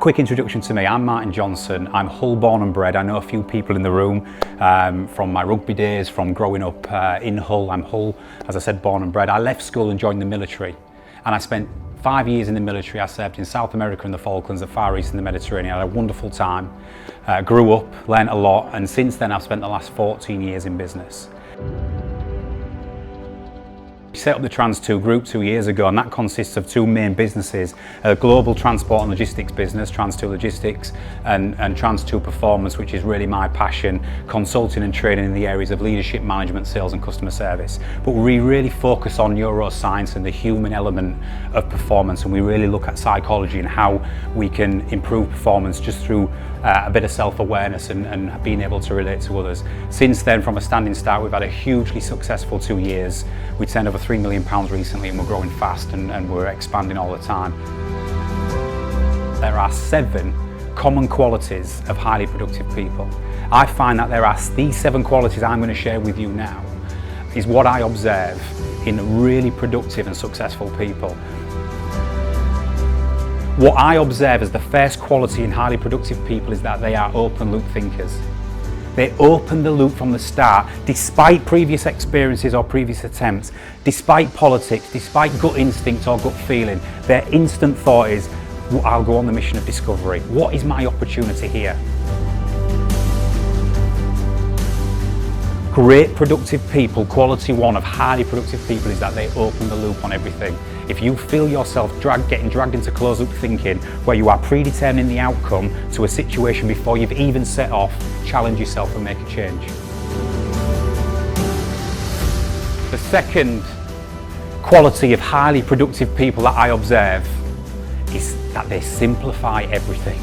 Quick introduction to me, I'm Martin Johnson. I'm Hull born and bred. I know a few people in the room from my rugby days, from growing up in Hull. I'm Hull, as I said, born and bred. I left school and joined the military, and I spent 5 years in the military. I served in South America and the Falklands, the Far East and the Mediterranean. I had a wonderful time, grew up, learnt a lot, and since then I've spent the last 14 years in business. We set up the Trans2 group 2 years ago, and that consists of two main businesses: a global transport and logistics business, Trans2 Logistics, and Trans2 Performance, which is really my passion, consulting and training in the areas of leadership, management, sales and customer service. But we really focus on neuroscience and the human element of performance, and we really look at psychology and how we can improve performance just through a bit of self-awareness and being able to relate to others. Since then, from a standing start, we've had a hugely successful 2 years. We turned over £3 million recently, and we're growing fast and we're expanding all the time. There are 7 common qualities of highly productive people. I find that there are these 7 qualities I'm going to share with you now is what I observe in really productive and successful people. What I observe as the first quality in highly productive people is that they are open loop thinkers. They open the loop from the start, despite previous experiences or previous attempts, despite politics, despite gut instinct or gut feeling. Their instant thought is, I'll go on the mission of discovery. What is my opportunity here? Great productive people, quality one of highly productive people is that they open the loop on everything. If you feel yourself getting dragged into closed loop thinking where you are predetermining the outcome to a situation before you've even set off, challenge yourself and make a change. The second quality of highly productive people that I observe is that they simplify everything.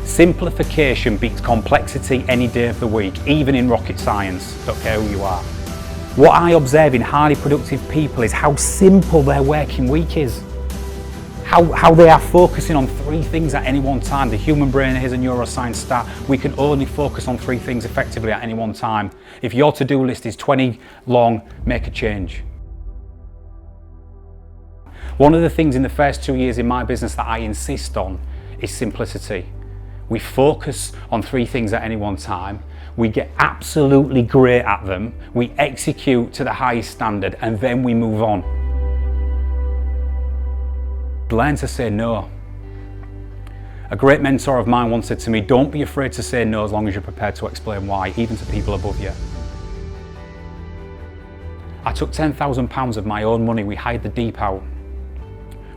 Simplification beats complexity any day of the week, even in rocket science, don't care who you are. What I observe in highly productive people is how simple their working week is. How they are focusing on 3 things at any one time. The human brain is a neuroscience stat. We can only focus on 3 things effectively at any one time. If your to-do list is 20 long, make a change. One of the things in the first 2 years in my business that I insist on is simplicity. We focus on 3 things at any one time. We get absolutely great at them. We execute to the highest standard, and then we move on. Learn to say no. A great mentor of mine once said to me, don't be afraid to say no as long as you're prepared to explain why, even to people above you. I took £10,000 of my own money. We hired the Deep out.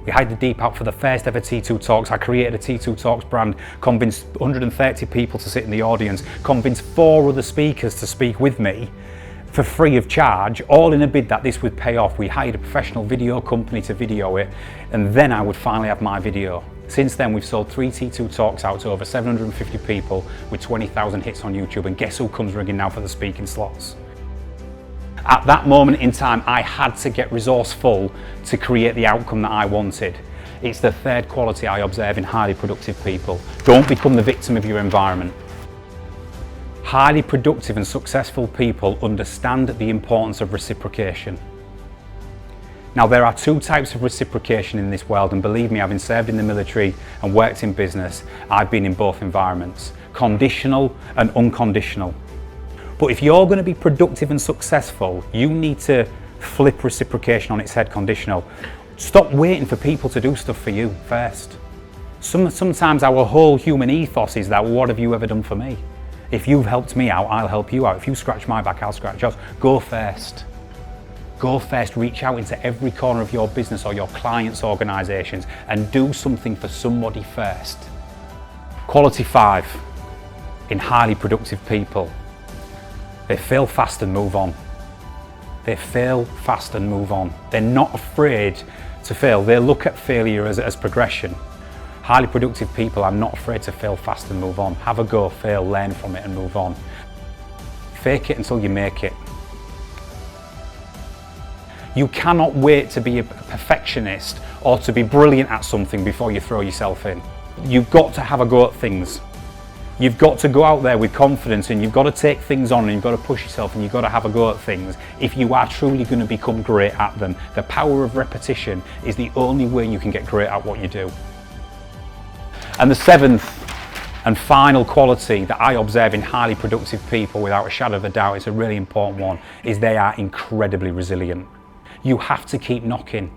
We hired the Deep out for the first ever T2 Talks. I created a T2 Talks brand, convinced 130 people to sit in the audience, convinced 4 other speakers to speak with me for free of charge, all in a bid that this would pay off. We hired a professional video company to video it, and then I would finally have my video. Since then, we've sold 3 T2 Talks out to over 750 people with 20,000 hits on YouTube, and guess who comes ringing now for the speaking slots? At that moment in time, I had to get resourceful to create the outcome that I wanted. It's the third quality I observe in highly productive people. Don't become the victim of your environment. Highly productive and successful people understand the importance of reciprocation. Now, there are 2 types of reciprocation in this world, and believe me, having served in the military and worked in business, I've been in both environments, conditional and unconditional. But if you're going to be productive and successful, you need to flip reciprocation on its head, conditional. Stop waiting for people to do stuff for you first. Sometimes our whole human ethos is that, what have you ever done for me? If you've helped me out, I'll help you out. If you scratch my back, I'll scratch yours. Go first. Go first, reach out into every corner of your business or your clients' organisations and do something for somebody first. Quality 5 in highly productive people. They fail fast and move on. They fail fast and move on. They're not afraid to fail. They look at failure as progression. Highly productive people are not afraid to fail fast and move on. Have a go, fail, learn from it and move on. Fake it until you make it. You cannot wait to be a perfectionist or to be brilliant at something before you throw yourself in. You've got to have a go at things. You've got to go out there with confidence, and you've got to take things on, and you've got to push yourself, and you've got to have a go at things if you are truly going to become great at them. The power of repetition is the only way you can get great at what you do. And the seventh and final quality that I observe in highly productive people, without a shadow of a doubt, it's a really important one, is they are incredibly resilient. You have to keep knocking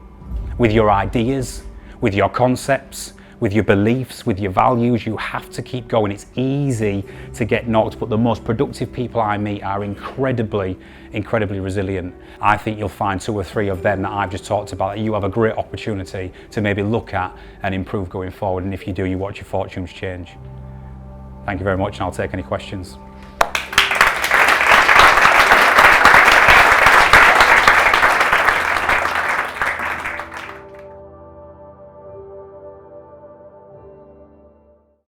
with your ideas, with your concepts, with your beliefs, with your values. You have to keep going. It's easy to get knocked, but the most productive people I meet are incredibly resilient. I think you'll find 2 or 3 of them that I've just talked about that you have a great opportunity to maybe look at and improve going forward. And if you do, you watch your fortunes change. Thank you very much, and I'll take any questions.